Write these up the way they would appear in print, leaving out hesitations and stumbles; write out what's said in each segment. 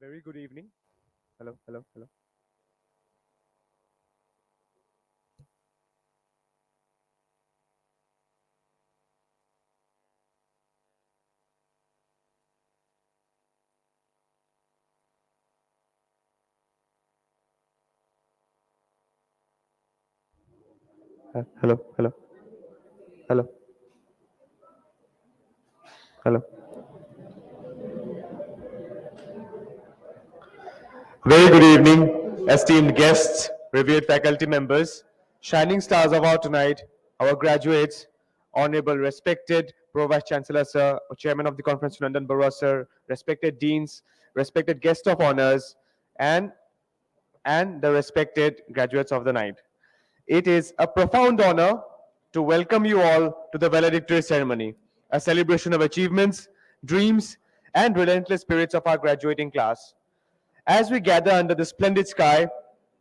Very good evening. Hello, hello, hello. Hello, hello, hello, hello. Very good evening, esteemed guests, revered faculty members, shining stars of our tonight, our graduates, honorable, respected Pro Vice Chancellor Sir, Chairman of the Conference London Borough Sir, respected deans, respected guests of honors, and the respected graduates of the night. It is a profound honor to welcome you all to the valedictory ceremony, a celebration of achievements, dreams, and relentless spirits of our graduating class. As we gather under the splendid sky,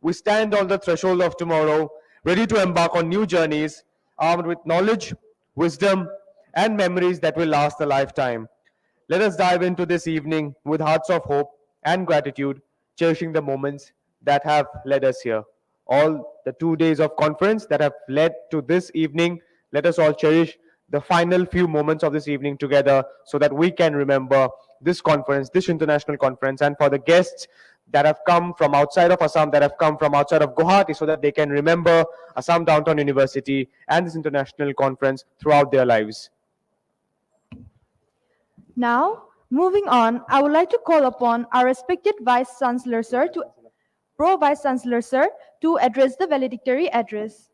we stand on the threshold of tomorrow, ready to embark on new journeys, armed with knowledge, wisdom, and memories that will last a lifetime. Let us dive into this evening with hearts of hope and gratitude, cherishing the moments that have led us here. All the 2 days of conference that have led to this evening, let us all cherish the final few moments of this evening together so that we can remember this conference, this international conference, and for the guests that have come from outside of Assam, that have come from outside of Guwahati, so that they can remember Assam Downtown University and this international conference throughout their lives. Now, moving on, I would like to call upon our respected Vice Chancellor Sir Pro Vice Chancellor Sir to address the valedictory address.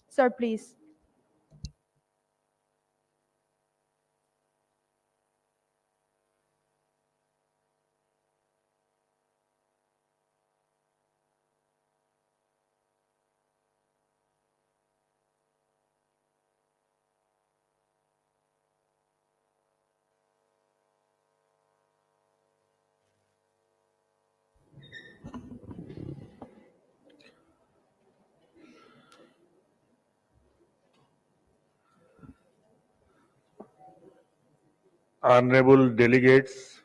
Sir, please. Honorable delegates,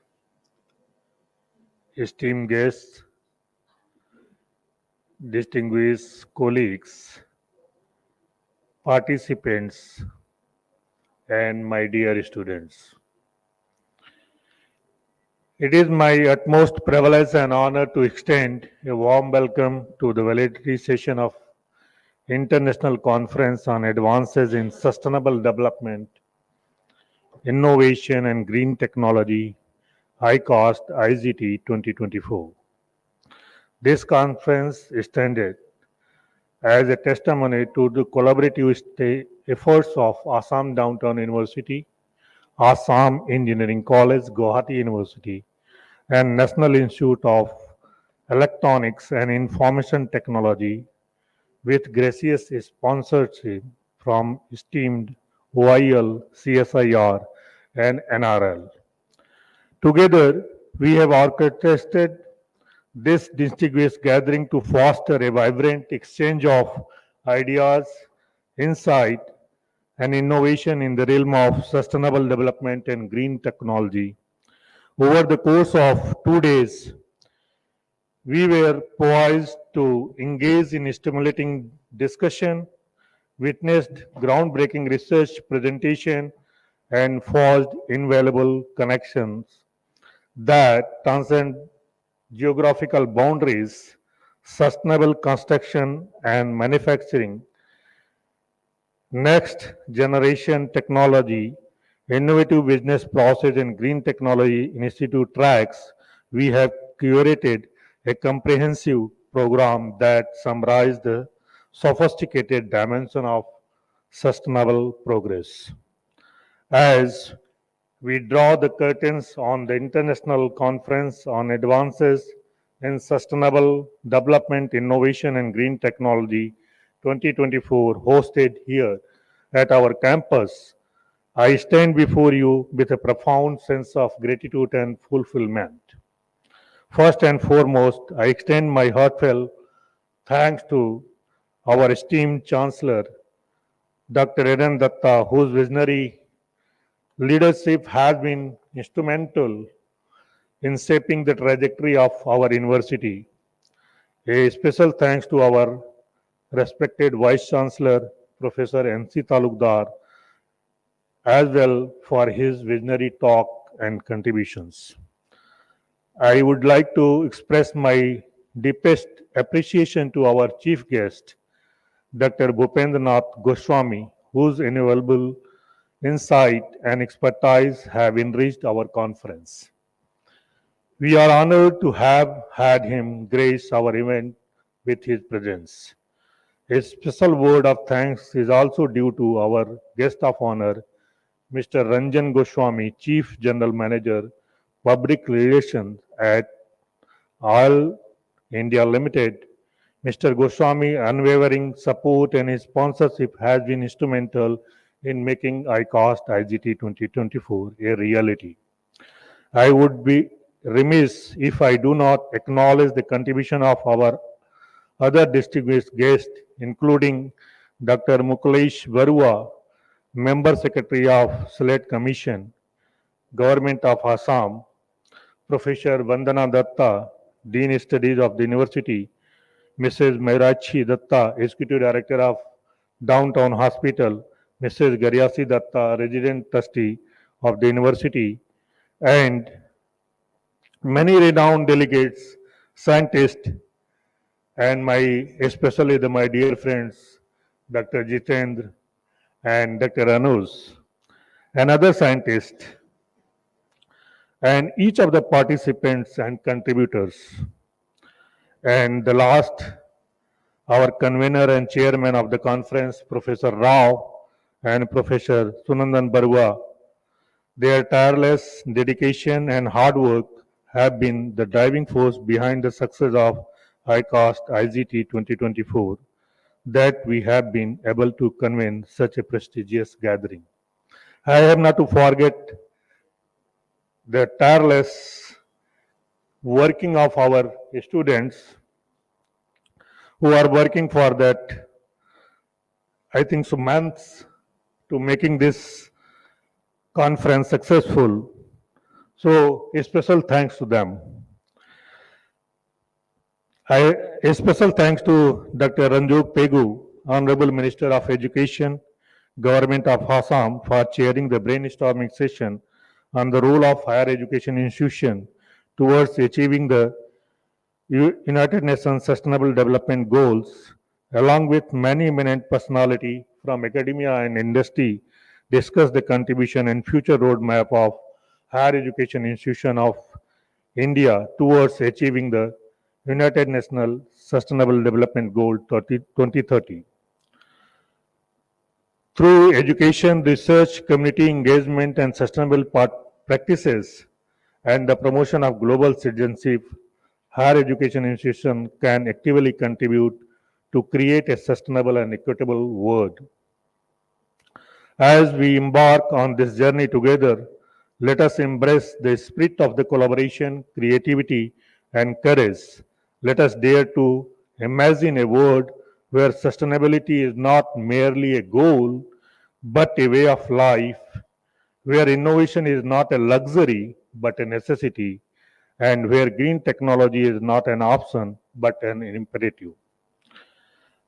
esteemed guests, distinguished colleagues, participants, and my dear students. It is my utmost privilege and honor to extend a warm welcome to the valedictory session of International Conference on Advances in Sustainable Development, Innovation and Green Technology, ICOST IGT 2024. This conference extended as a testimony to the collaborative efforts of Assam Downtown University, Assam Engineering College, Guwahati University, and National Institute of Electronics and Information Technology, with gracious sponsorship from esteemed OIL, CSIR, and NRL. Together, we have orchestrated this distinguished gathering to foster a vibrant exchange of ideas, insight, and innovation in the realm of sustainable development and green technology. Over the course of 2 days, we were poised to engage in stimulating discussion, witnessed groundbreaking research presentation, and forged invaluable connections that transcend geographical boundaries, sustainable construction and manufacturing, next generation technology, innovative business process, and green technology institute tracks. We have curated a comprehensive program that summarizes the sophisticated dimension of sustainable progress. As we draw the curtains on the International Conference on Advances in Sustainable Development, Innovation and Green Technology 2024, hosted here at our campus, I stand before you with a profound sense of gratitude and fulfillment. First and foremost, I extend my heartfelt thanks to our esteemed Chancellor, Dr. Eden Datta, whose visionary leadership has been instrumental in shaping the trajectory of our university. A special thanks to our respected Vice Chancellor, Professor N.C. Talukdar, as well for his visionary talk and contributions. I would like to express my deepest appreciation to our chief guest, Dr. Bhupendranath Goswami, whose invaluable insight and expertise have enriched our conference. We are honored to have had him grace our event with his presence. A special word of thanks is also due to our guest of honor, Mr. Ranjan Goswami, Chief General Manager, Public Relations at All India Limited. Mr. Goswami's unwavering support and his sponsorship has been instrumental in making ICAST IGT 2024 a reality. I would be remiss if I do not acknowledge the contribution of our other distinguished guests, including Dr. Muklesh Barua, Member Secretary of Select Commission, Government of Assam, Professor Vandana Datta, Dean Studies of the University, Mrs. Mairachi Datta, Executive Director of Downtown Hospital, Mrs. Garyasi Datta, Resident Trustee of the University, and many renowned delegates, scientists, and especially my dear friends, Dr. Jitendra and Dr. Anuj, and other scientists, and each of the participants and contributors. And the last, our convener and chairman of the conference, Professor Rao and Professor Sunandan Barua. Their tireless dedication and hard work have been the driving force behind the success of ICAST IGT 2024 that we have been able to convene such a prestigious gathering. I have not to forget the tireless working of our students who are working for that, I think, so months to making this conference successful. So a special thanks to them. A special thanks to Dr. Ranjok Pegu, Honorable Minister of Education, Government of Assam, for chairing the brainstorming session on the role of higher education institution towards achieving the United Nations Sustainable Development Goals, along with many eminent personalities from academia and industry, discuss the contribution and future roadmap of higher education institution of India towards achieving the United Nations Sustainable Development Goal 2030. Through education, research, community engagement, and sustainable practices, and the promotion of global citizenship, higher education institutions can actively contribute to create a sustainable and equitable world. As we embark on this journey together, let us embrace the spirit of the collaboration, creativity, and courage. Let us dare to imagine a world where sustainability is not merely a goal, but a way of life, where innovation is not a luxury, but a necessity, and where green technology is not an option, but an imperative.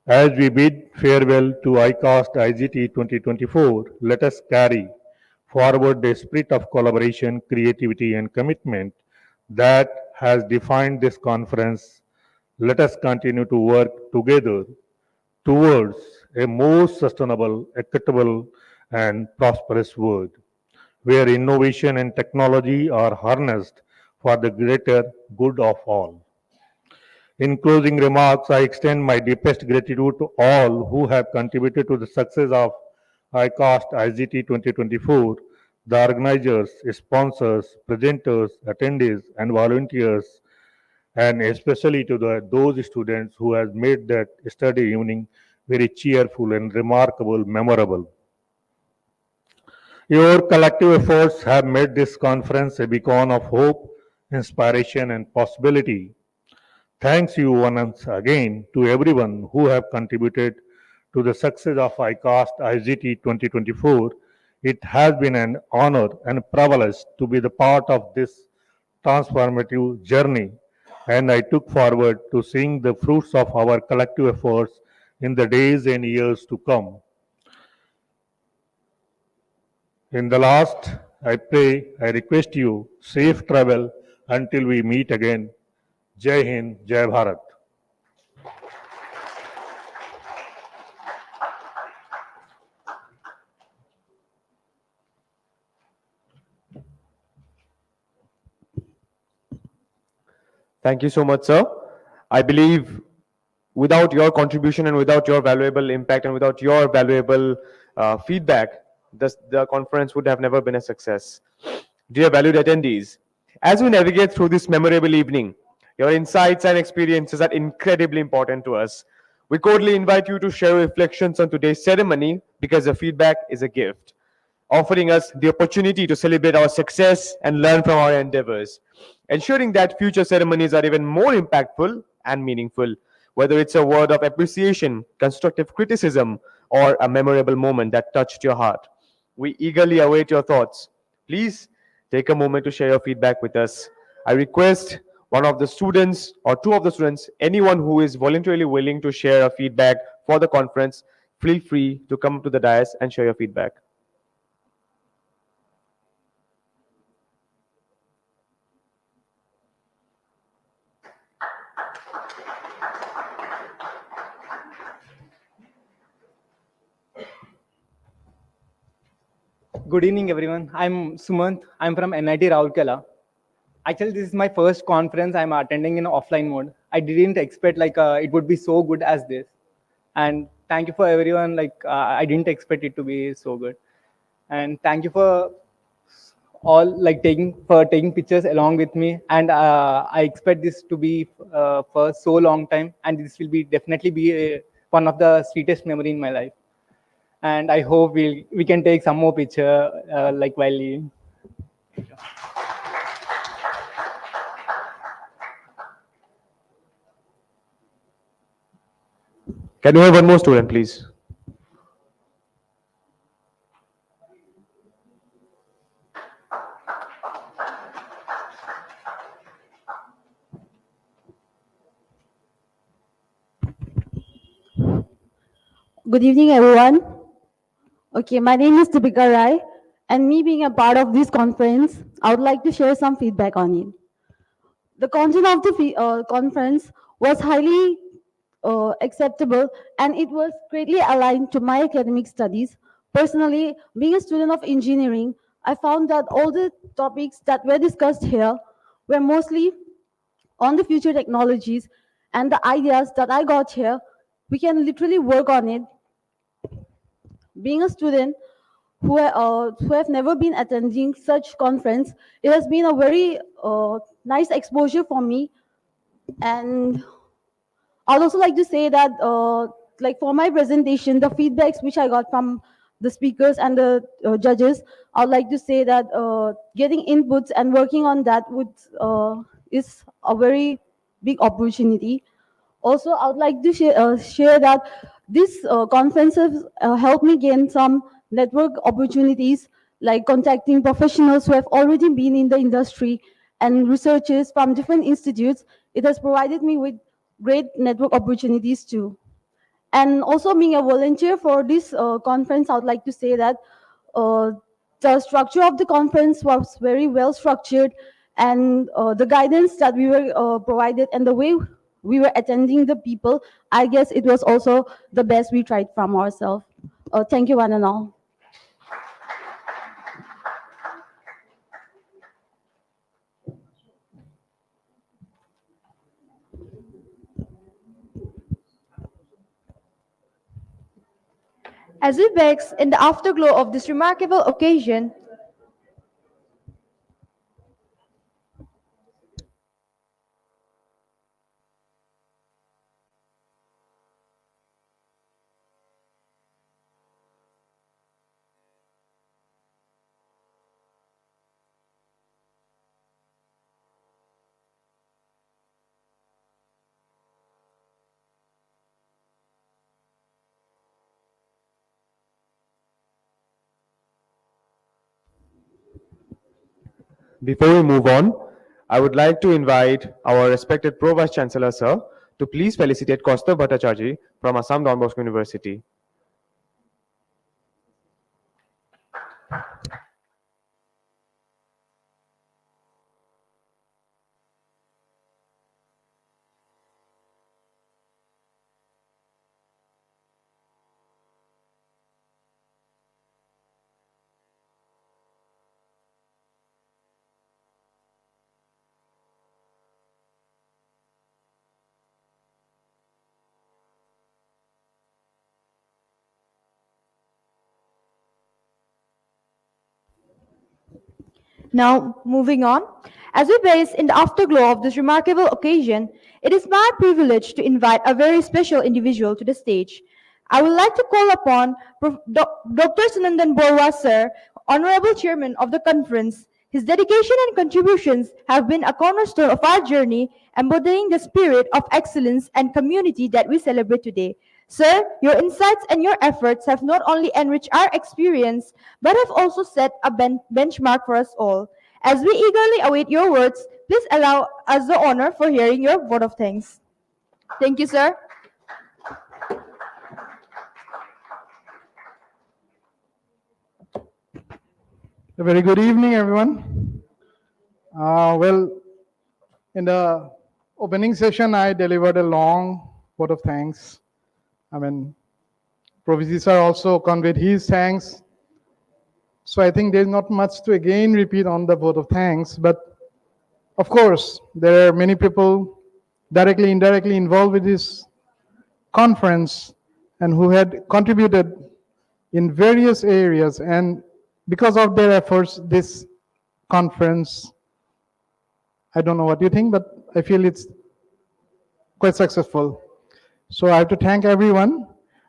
As we bid farewell to ICAST IGT 2024, let us carry forward the spirit of collaboration, creativity, and commitment that has defined this conference. Let us continue to work together towards a more sustainable, equitable, and prosperous world, where innovation and technology are harnessed for the greater good of all. In closing remarks, I extend my deepest gratitude to all who have contributed to the success of ICAST IGT 2024, the organizers, sponsors, presenters, attendees, and volunteers, and especially to those students who have made that study evening very cheerful and remarkable, memorable. Your collective efforts have made this conference a beacon of hope, inspiration, and possibility. Thanks you once again to everyone who have contributed to the success of ICAST IGT 2024. It has been an honor and privilege to be the part of this transformative journey, and I look forward to seeing the fruits of our collective efforts in the days and years to come. In the last, I request you safe travel until we meet again. Jai Hind, Jai Bharat. Thank you so much, sir. I believe without your contribution and without your valuable impact and without your valuable feedback, the conference would have never been a success. Dear valued attendees, as we navigate through this memorable evening, your insights and experiences are incredibly important to us. We cordially invite you to share reflections on today's ceremony because your feedback is a gift, offering us the opportunity to celebrate our success and learn from our endeavors, ensuring that future ceremonies are even more impactful and meaningful, whether it's a word of appreciation, constructive criticism, or a memorable moment that touched your heart. We eagerly await your thoughts. Please take a moment to share your feedback with us. I request one of the students or two of the students, anyone who is voluntarily willing to share a feedback for the conference, feel free to come to the dais and share your feedback. Good evening, everyone. I'm Sumant. I'm from NIT Raurkela. Actually, this is my first conference I'm attending in offline mode. I didn't expect it would be so good as this. And thank you for everyone. I didn't expect it to be so good. And thank you for all taking pictures along with me. And I expect this to be for so long time. And this will be definitely be one of the sweetest memory in my life. And I hope we can take some more picture while leaving. Can you have one more student, please? Good evening, everyone. Okay, my name is Deepika Rai, and me being a part of this conference, I would like to share some feedback on it. The content of the conference was highly acceptable, and it was greatly aligned to my academic studies. Personally, being a student of engineering, I found that all the topics that were discussed here were mostly on the future technologies, and the ideas that I got here, we can literally work on it. Being a student who have never been attending such conference, it has been a very nice exposure for me. And I'd also like to say that like for my presentation, the feedbacks which I got from the speakers and the judges, I'd like to say that getting inputs and working on that is a very big opportunity. Also, I would like to share that these conferences help me gain some network opportunities, like contacting professionals who have already been in the industry and researchers from different institutes. It has provided me with great network opportunities too. And also being a volunteer for this conference, I would like to say that uh, the structure of the conference was very well structured, and the guidance that we were provided and the way we were attending the people, I guess it was also the best we tried from ourselves. Thank you, one and all. As we bask in the afterglow of this remarkable occasion, Before we move on, I would like to invite our respected Pro Vice Chancellor, sir, to please felicitate Kaustav Bhattacharjee from Assam Don Bosco University. Now, moving on, as we blaze in the afterglow of this remarkable occasion, it is my privilege to invite a very special individual to the stage. I would like to call upon Dr. Sunandan Borwa, sir, Honorable Chairman of the conference. His dedication and contributions have been a cornerstone of our journey, embodying the spirit of excellence and community that we celebrate today. Sir, your insights and your efforts have not only enriched our experience, but have also set a benchmark for us all. As we eagerly await your words, please allow us the honor for hearing your vote of thanks. Thank you, sir. A very good evening, everyone. Well, in the opening session, I delivered a long vote of thanks. I mean, Provisy sir also conveyed his thanks. So I think there's not much to again repeat on the vote of thanks. But of course, there are many people directly, indirectly involved with this conference and who had contributed in various areas. And because of their efforts, this conference, I don't know what you think, but I feel it's quite successful. So I have to thank everyone.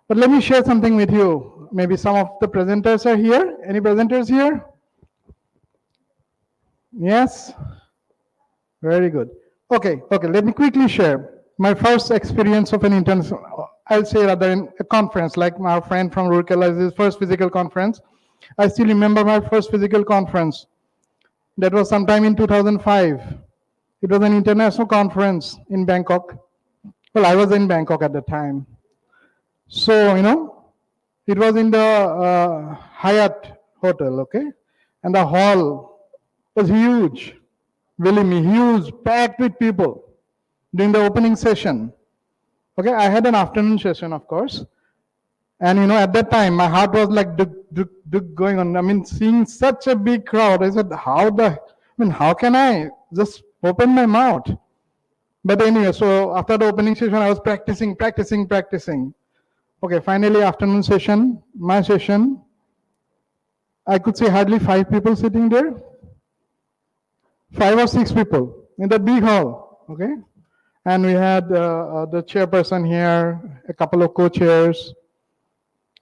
But let me share something with you. Maybe some of the presenters are here. Any presenters here? Yes? Very good. Okay, let me quickly share my first experience of an international, I'll say rather in a conference, like my friend from Rourkela, his first physical conference. I still remember my first physical conference. That was sometime in 2005. It was an international conference in Bangkok. Well, I was in Bangkok at the time. So, it was in the Hyatt Hotel, okay? And the hall was huge. Believe me, huge, packed with people during the opening session. Okay, I had an afternoon session, of course. And at that time, my heart was like going on. I mean, seeing such a big crowd, I said, how can I just open my mouth? But anyway, so after the opening session, I was practicing. Okay, finally, afternoon session, my session, I could see hardly 5 people sitting there. 5 or 6 people in that big hall, okay? And we had the chairperson here, a couple of co-chairs,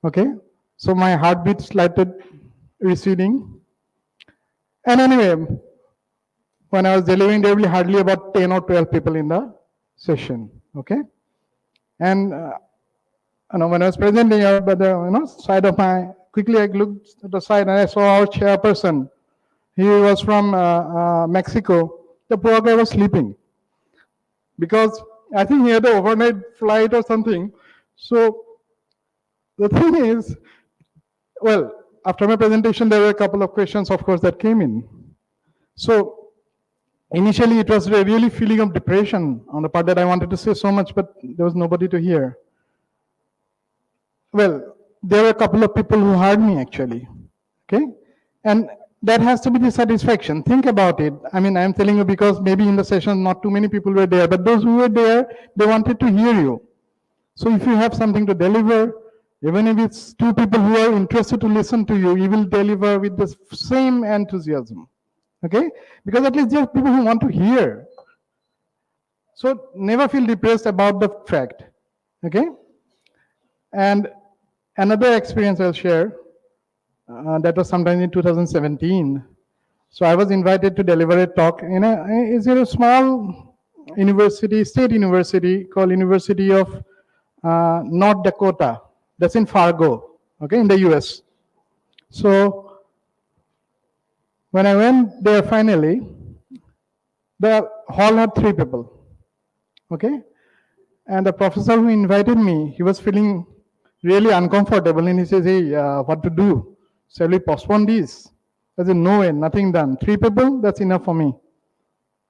okay? So my heartbeat started receding. And anyway, when I was delivering, there were hardly about 10 or 12 people in the session, okay? And when I was presenting by the side of quickly I looked at the side and I saw our chairperson. He was from Mexico. The poor guy was sleeping because I think he had an overnight flight or something. So the thing is, well, after my presentation, there were a couple of questions, of course, that came in. So initially, it was a really feeling of depression on the part that I wanted to say so much, but there was nobody to hear. Well, there were a couple of people who heard me actually, okay? And that has to be the satisfaction. Think about it. I mean, I'm telling you because maybe in the session not too many people were there, but those who were there, they wanted to hear you. So if you have something to deliver, even if it's 2 people who are interested to listen to you, you will deliver with the same enthusiasm, okay? Because at least there are people who want to hear. So never feel depressed about the fact, okay? And another experience I'll share, that was sometime in 2017. So I was invited to deliver a talk in a small university, state university called University of North Dakota. That's in Fargo, okay, in the US. So when I went there finally, The hall had 3 people. Okay? And the professor who invited me, he was feeling really uncomfortable and he says, hey, what to do? Shall we postpone this? I said, no way, nothing done. 3 people, that's enough for me.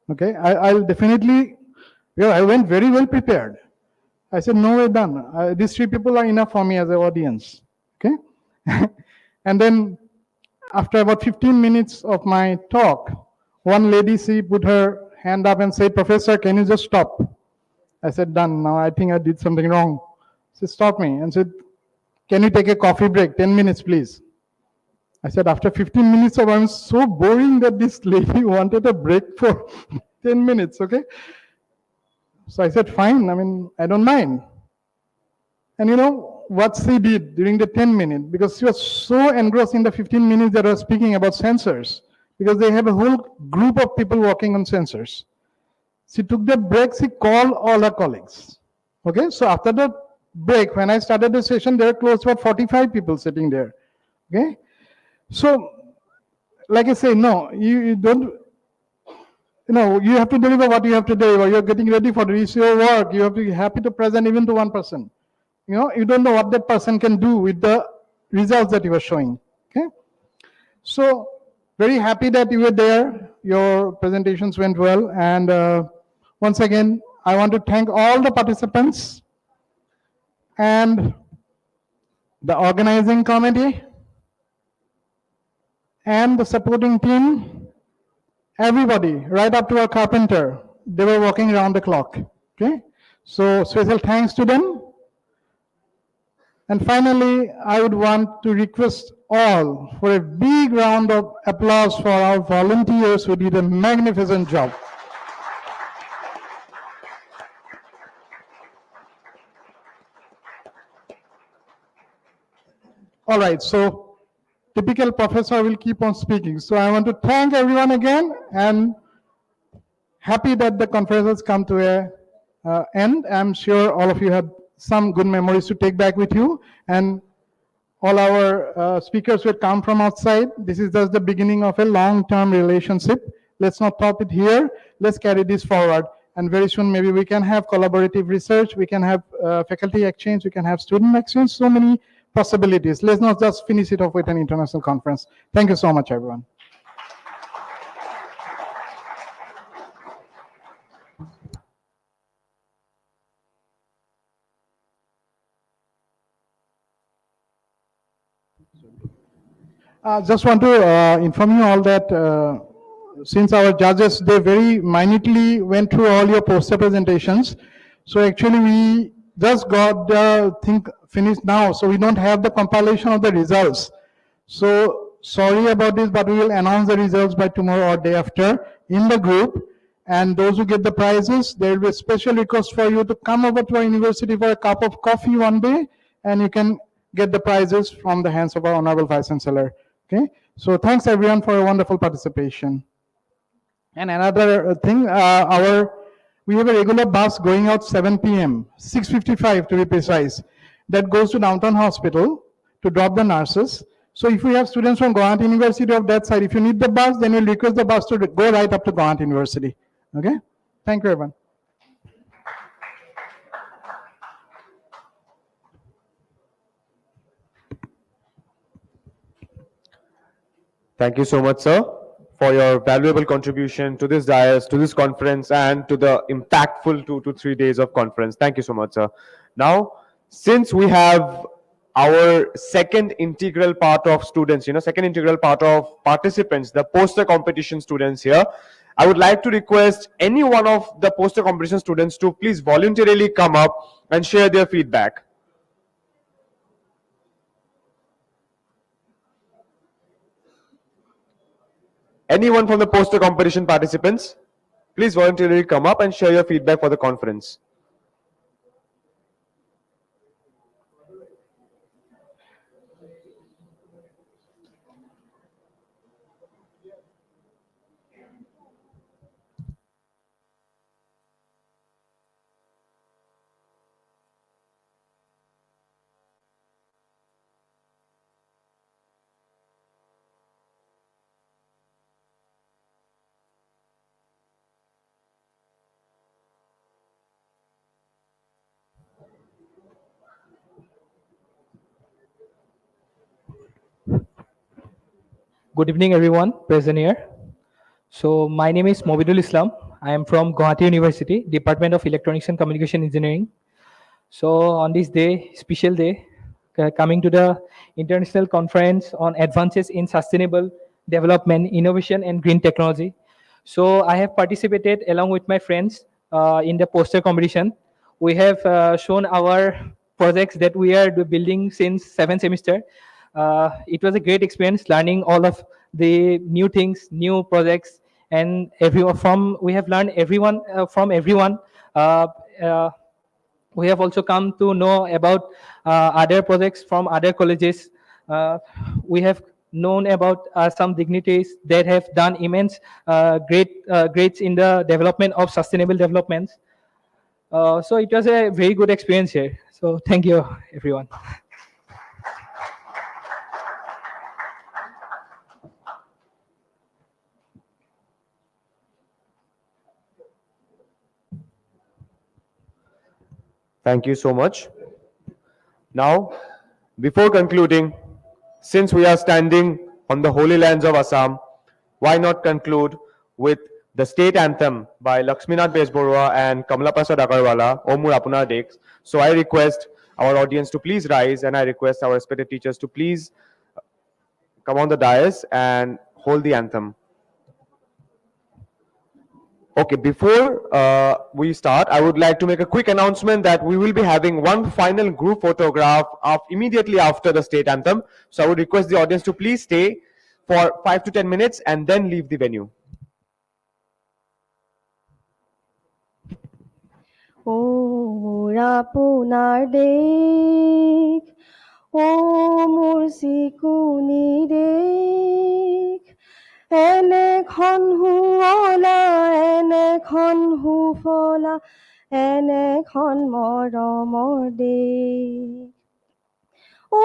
Okay, I'll definitely, I went very well prepared. I said, no way done. These 3 people are enough for me as an audience. Okay. And then after about 15 minutes of my talk, one lady, she put her hand up and said, Professor, can you just stop? I said, done. Now I think I did something wrong. She stopped me and said, can you take a coffee break? 10 minutes, please. I said, after 15 minutes of, I'm so boring that this lady wanted a break for 10 minutes, okay? So I said, fine, I mean, I don't mind. And you know what she did during the 10 minutes, because she was so engrossed in the 15 minutes that I was speaking about sensors, because they have a whole group of people working on sensors. She took the break, she called all her colleagues. Okay, so after the break, when I started the session, there were close to about 45 people sitting there. Okay, so like I say, no, you don't, you have to deliver what you have to deliver. You're getting ready for this, your work. You have to be happy to present even to one person. You don't know what that person can do with the results that you are showing. Okay, so very happy that you were there. Your presentations went well, and once again, I want to thank all the participants and the organizing committee and the supporting team, everybody, right up to our carpenter. They were working around the clock. Okay, so special thanks to them. And finally, I would want to request all for a big round of applause for our volunteers who did a magnificent job. All right, so typical professor will keep on speaking. So I want to thank everyone again and happy that the conference has come to a end. I'm sure all of you have some good memories to take back with you, and all our speakers will come from outside. This is just the beginning of a long-term relationship. Let's not stop it here. Let's carry this forward. And very soon, maybe we can have collaborative research. We can have faculty exchange. We can have student exchange. So many possibilities. Let's not just finish it off with an international conference. Thank you so much, everyone. Just want to inform you all that since our judges, they very minutely went through all your poster presentations. So actually we just got the thing finished now. So we don't have the compilation of the results. So sorry about this, but we will announce the results by tomorrow or day after in the group. And those who get the prizes, there will be a special request for you to come over to our university for a cup of coffee one day, and you can get the prizes from the hands of our Honorable Vice Chancellor. Okay, so thanks everyone for a wonderful participation. And another thing, we have a regular bus going out 7 p.m., 6:55 to be precise, that goes to downtown hospital to drop the nurses. So if we have students from Guwahati University of that side, if you need the bus, then you'll request the bus to go right up to Guwahati University. Okay, thank you everyone. Thank you so much, sir, for your valuable contribution to this dais, to this conference, and to the impactful 2 to 3 days of conference. Thank you so much, sir. Now, since we have our second integral part of students, second integral part of participants, the poster competition students here, I would like to request any one of the poster competition students to please voluntarily come up and share their feedback. Anyone from the poster competition participants, please voluntarily come up and share your feedback for the conference. Good evening, everyone present here. So, my name is Mobidul Islam. I am from Guwahati University, Department of Electronics and Communication Engineering. So, on this day, special day, coming to the International Conference on Advances in Sustainable Development, Innovation, and Green Technology. So, I have participated along with my friends in the poster competition. We have shown our projects that we are building since 7th semester. It was a great experience learning all of the new things, new projects, and everyone from we have learned everyone from everyone. Uh, uh, we have also come to know about other projects from other colleges. We have known about some dignitaries that have done immense greats in the development of sustainable developments. So it was a very good experience here. So thank you, everyone. Thank you so much. Now, before concluding, since we are standing on the holy lands of Assam, why not conclude with the state anthem by Lakshminath Besborua and Kamala Prasad Agarwala, Omur Apunar Dekh. So I request our audience to please rise, and I request our respected teachers to please come on the dais and hold the anthem. Okay, before we start, I would like to make a quick announcement that we will be having one final group photograph immediately after the state anthem. So I would request the audience to please stay for 5 to 10 minutes and then leave the venue. ও মোর আপোনাৰ দেশ, ও মোৰ চিকুনি দেশ, এনেখন শুৱলা, এনেখন সুফলা, এনেখন মৰমৰ দেশ। ও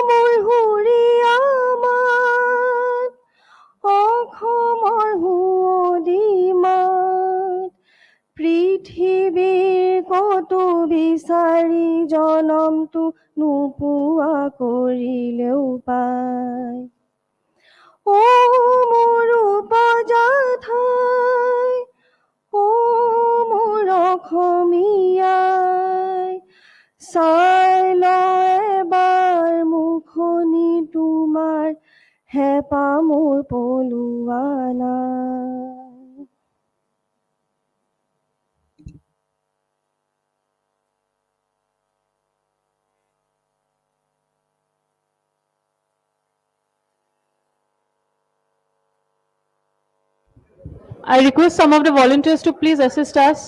মোৰ হুৰিয়া মাত, অসমৰ সুৱদি মাত, পৃথিৱীৰ কতো বিচাৰি জনমটো নোপোৱা কৰিলেও পায়। ও মোৰ উপজা ঠাই, ও মোৰ অসমীয়াই, চাই ল এবাৰ মুখনি তোমাৰ, হেঁপাহ মোৰ পলোৱা নাই। I request some of the volunteers to please assist us.